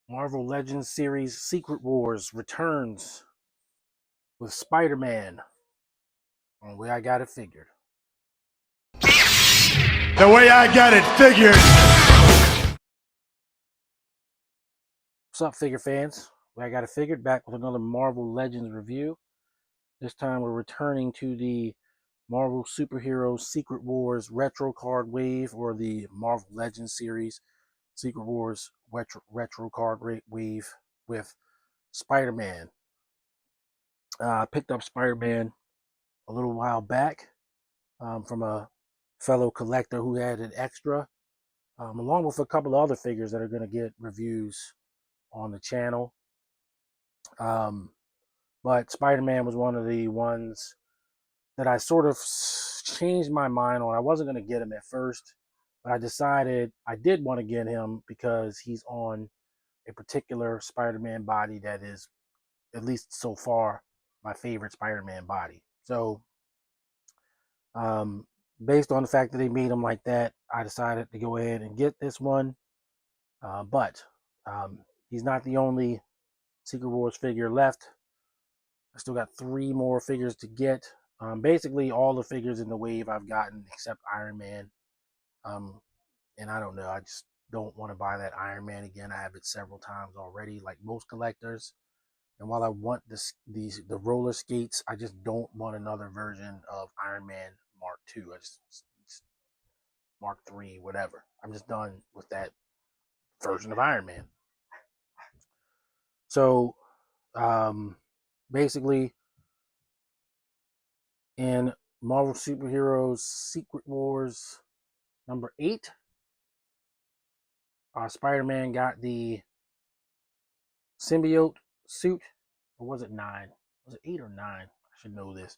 Marvel Legends series Secret Wars returns with Spider-Man. The way I got it figured. The way I got it figured. What's up, figure fans? The way I got it figured, back with another Marvel Legends review. This time we're returning to the Marvel Superheroes Secret Wars Retro Card Wave, or the Marvel Legends series Secret Wars Retro Card Wave with Spider-Man. I picked up Spider-Man a little while back from a fellow collector who had an extra, along with a couple of other figures that are going to get reviews on the channel. But Spider-Man was one of the ones that I sort of changed my mind on. I wasn't going to get him at first, but I decided I did want to get him because he's on a particular Spider-Man body that is, at least so far, my favorite Spider-Man body. So, based on the fact that they made him like that, I decided to go ahead and get this one. But he's not the only Secret Wars figure left. I still got 3 more figures to get. Basically, all the figures in the wave I've gotten except Iron Man. And I don't know, I just don't want to buy that Iron Man again. I have it several times already, like most collectors. And while I want the roller skates, I just don't want another version of Iron Man Mark II. I just Mark III, whatever. I'm just done with that version of Iron Man. So, basically, in Marvel Superheroes Secret Wars number 8, Spider-Man got the symbiote suit. Or was it 9? Was it 8 or 9? I should know this.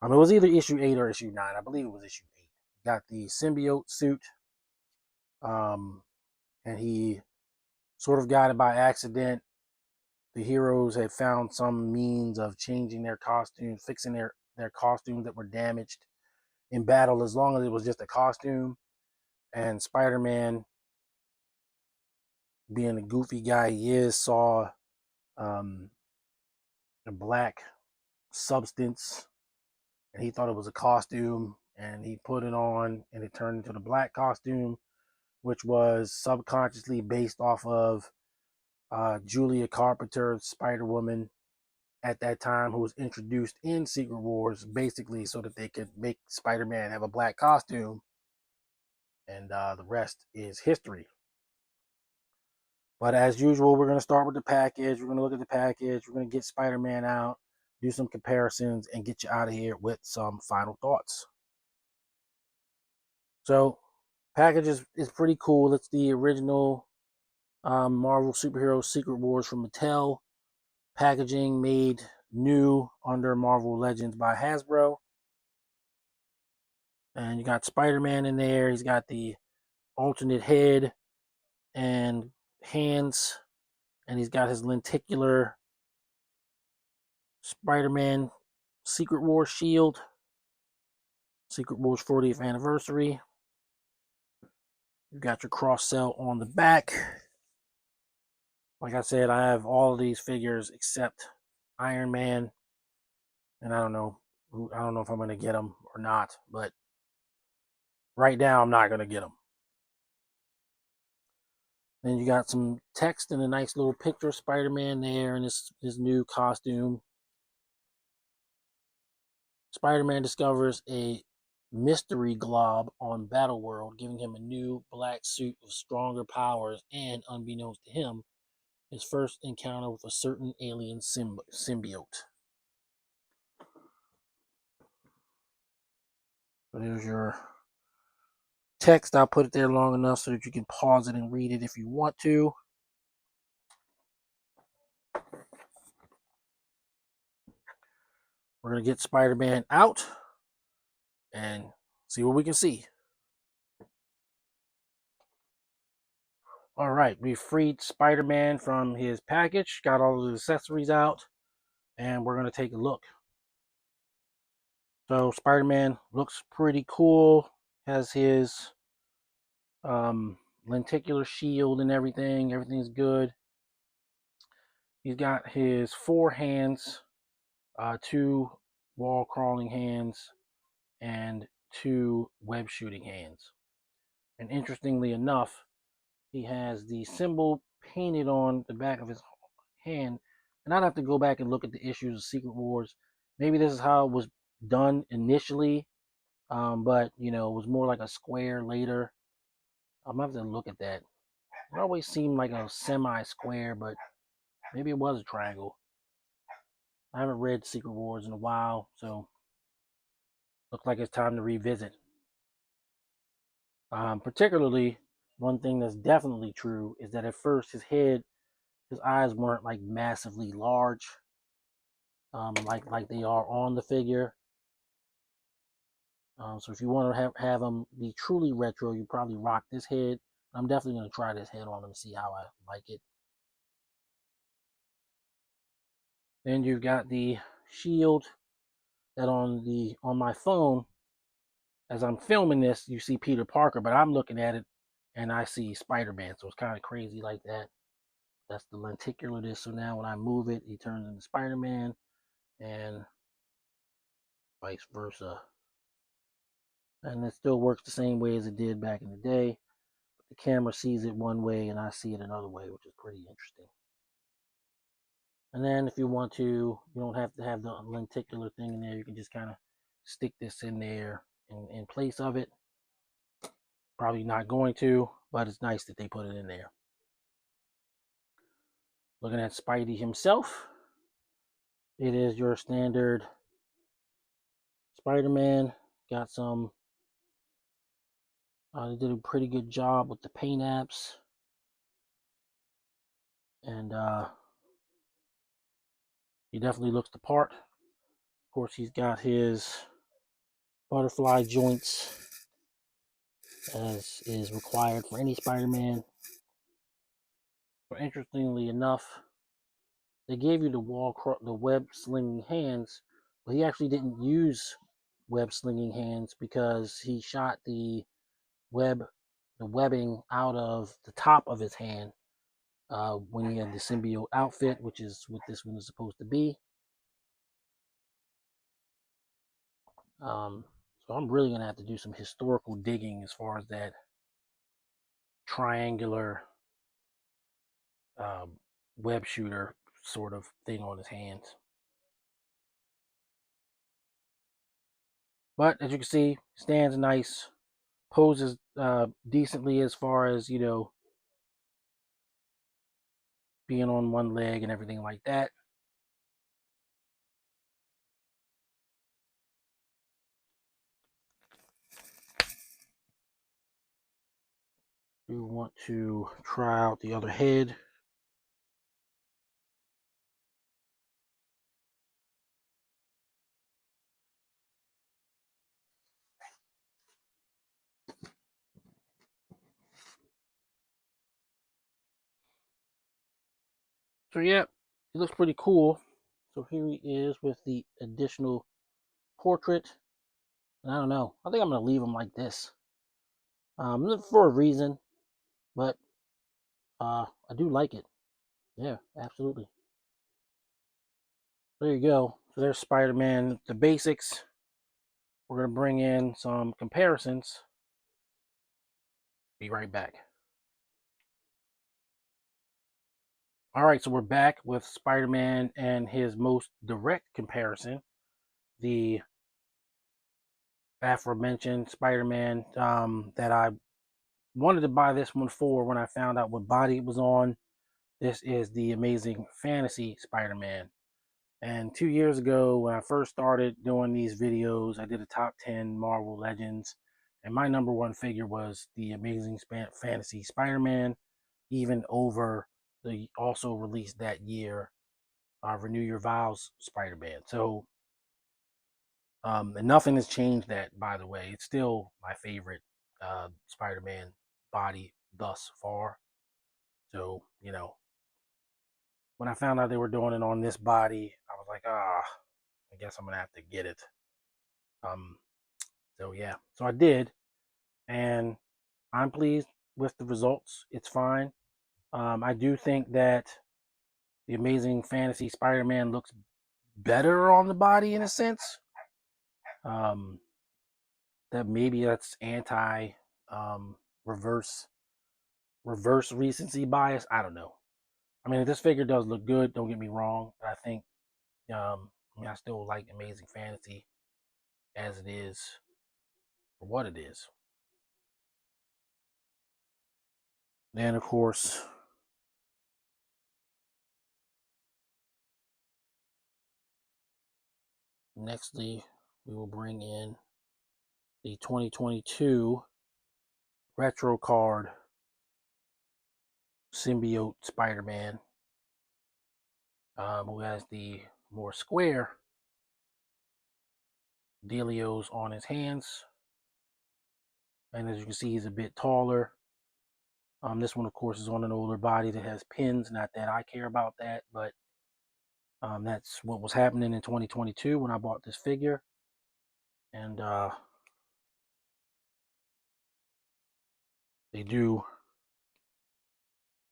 It was either issue 8 or issue 9. I believe it was issue 8. Got the symbiote suit. And he sort of got it by accident. The heroes had found some means of changing their costumes, fixing their costumes that were damaged in battle, as long as it was just a costume. And Spider-Man, being the goofy guy he is, saw a black substance, and he thought it was a costume, and he put it on, and it turned into the black costume, which was subconsciously based off of Julia Carpenter's Spider-Woman at that time, who was introduced in Secret Wars, basically so that they could make Spider-Man have a black costume, and the rest is history. But as usual, we're going to start with the package. We're going to look at the package. We're going to get Spider-Man out, do some comparisons, and get you out of here with some final thoughts. So, package is pretty cool. It's the original Marvel Superhero Secret Wars from Mattel. Packaging made new under Marvel Legends by Hasbro. And you got Spider-Man in there. He's got the alternate head and hands. And he's got his lenticular Spider-Man Secret Wars shield. Secret Wars 40th anniversary. You got your cross cell on the back. Like I said, I have all of these figures except Iron Man. And I don't know if I'm going to get them or not. But right now, I'm not going to get them. Then you got some text and a nice little picture of Spider-Man there in his new costume. Spider-Man discovers a mystery glob on Battleworld, giving him a new black suit with stronger powers and, unbeknownst to him, his first encounter with a certain alien symbiote. So there's your text. I'll put it there long enough so that you can pause it and read it if you want to. We're going to get Spider-Man out and see what we can see. All right, we freed Spider-Man from his package, got all of the accessories out, and we're going to take a look. So Spider-Man looks pretty cool, has his lenticular shield and everything. Everything's good. He's got his 4 hands, 2 wall crawling hands, and 2 web shooting hands. And interestingly enough, he has the symbol painted on the back of his hand. And I'd have to go back and look at the issues of Secret Wars. Maybe this is how it was done initially, but you know, it was more like a square later. I'm gonna have to look at that. It always seemed like a semi-square, but maybe it was a triangle. I haven't read Secret Wars in a while, so looks like it's time to revisit. Particularly, one thing that's definitely true is that at first his eyes weren't like massively large, like they are on the figure. So if you want to have him be truly retro, you probably rock this head. I'm definitely going to try this head on him and see how I like it. Then you've got the shield that on my phone, as I'm filming this, you see Peter Parker, but I'm looking at it and I see Spider-Man. So it's kind of crazy like that. That's the lenticular disc. So now when I move it, he turns into Spider-Man and vice versa. And it still works the same way as it did back in the day. The camera sees it one way and I see it another way, which is pretty interesting. And then if you want to, you don't have to have the lenticular thing in there. You can just kind of stick this in there in place of it. Probably not going to, but it's nice that they put it in there. Looking at Spidey himself, it is your standard Spider-Man. Got some, they did a pretty good job with the paint apps. And he definitely looks the part. Of course, he's got his butterfly joints, as is required for any Spider-Man. But interestingly enough, they gave you the web slinging hands, but he actually didn't use web slinging hands because he shot the webbing out of the top of his hand when he had the symbiote outfit, which is what this one is supposed to be. So I'm really gonna have to do some historical digging as far as that triangular web shooter sort of thing on his hands. But as you can see, stands nice, poses decently as far as, you know, being on one leg and everything like that. We want to try out the other head. So yeah, it looks pretty cool. So here he is with the additional portrait. And I don't know, I think I'm gonna leave him like this, for a reason, but I do like it. Yeah, absolutely. There you go. So there's Spider-Man, the basics. We're gonna bring in some comparisons. Be right back. All right, so we're back with Spider-Man and his most direct comparison, the aforementioned Spider-Man that I wanted to buy this one for when I found out what body it was on. This is the Amazing Fantasy Spider-Man. And 2 years ago, when I first started doing these videos, I did a top 10 Marvel Legends. And my number one figure was the Amazing Fantasy Spider-Man, even over the also released that year, Renew Your Vows Spider-Man. So, and nothing has changed that, by the way. It's still my favorite Spider-Man body thus far. So, you know, when I found out they were doing it on this body, I was like, I guess I'm gonna have to get it. Um, so yeah, so I did, and I'm pleased with the results. It's fine. I do think that The Amazing Fantasy Spider-Man looks better on the body in a sense. That maybe that's anti reverse recency bias. I don't know. I mean, this figure does look good. Don't get me wrong, but I think I mean, I still like Amazing Fantasy as it is for what it is. Then, of course, nextly, we will bring in the 2022 retro card symbiote Spider-Man, who has the more square dealios on his hands. And as you can see, he's a bit taller. This one, of course, is on an older body that has pins. Not that I care about that, but that's what was happening in 2022 when I bought this figure. And they do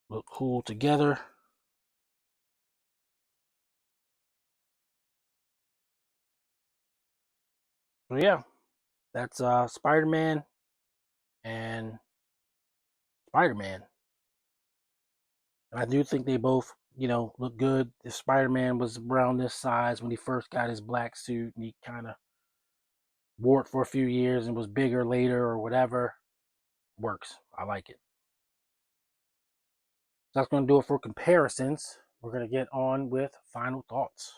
look cool together. So yeah, that's Spider-Man and Spider-Man. And I do think they both, look good. The Spider-Man was around this size when he first got his black suit, and he kind of wore it for a few years and was bigger later or whatever. Works. I like it. So that's going to do it for comparisons. We're going to get on with final thoughts.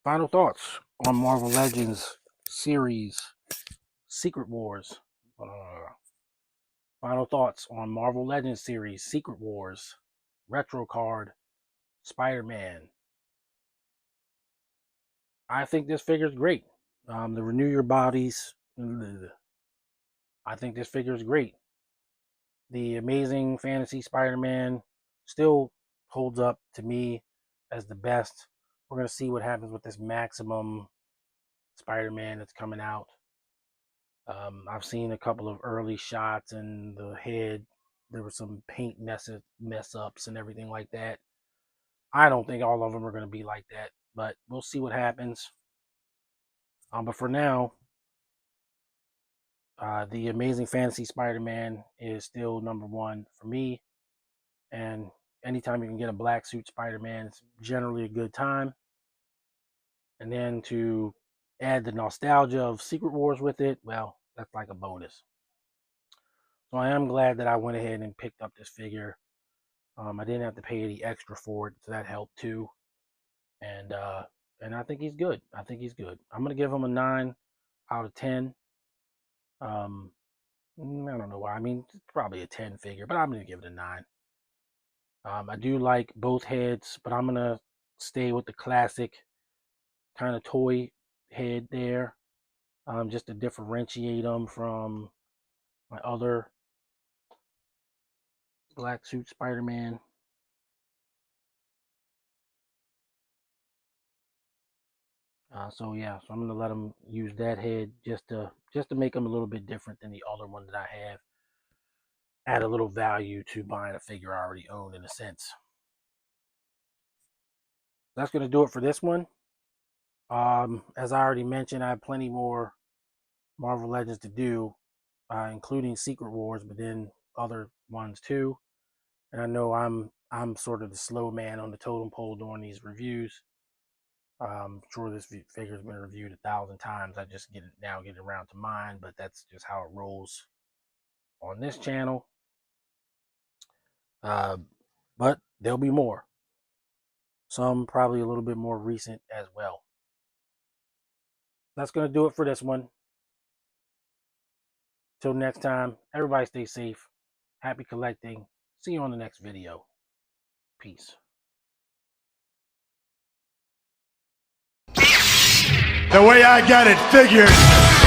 Final thoughts on Marvel Legends series Secret Wars. Final thoughts on Marvel Legends series Secret Wars retro card Spider-Man. I think this figure is great. The Renew Your Bodies. I think this figure is great. The Amazing Fantasy Spider-Man still holds up to me as the best. We're going to see what happens with this Maximum Spider-Man that's coming out. I've seen a couple of early shots, and the head, there were some paint mess ups and everything like that. I don't think all of them are going to be like that, but we'll see what happens. But for now, the Amazing Fantasy Spider-Man is still number one for me. And anytime you can get a black suit Spider-Man, it's generally a good time. And then to add the nostalgia of Secret Wars with it, well, that's like a bonus. So I am glad that I went ahead and picked up this figure. I didn't have to pay any extra for it, so that helped too. And I think he's good. I think he's good. I'm gonna give him a 9 out of 10. I don't know why. I mean, it's probably a 10 figure, but I'm gonna give it a 9. I do like both heads, but I'm gonna stay with the classic kind of toy head there, just to differentiate them from my other black suit Spider-Man. So yeah, so I'm gonna let them use that head just to make them a little bit different than the other one that I have. Add a little value to buying a figure I already own in a sense. That's gonna do it for this one. As I already mentioned, I have plenty more Marvel Legends to do, including Secret Wars, but then other ones too. And I know I'm sort of the slow man on the totem pole during these reviews. I'm sure this figure's been reviewed 1,000 times. I just get around to mine, but that's just how it rolls on this channel. But there'll be more. Some probably a little bit more recent as well. That's going to do it for this one. Till next time, everybody stay safe. Happy collecting. See you on the next video. Peace. The way I got it figured.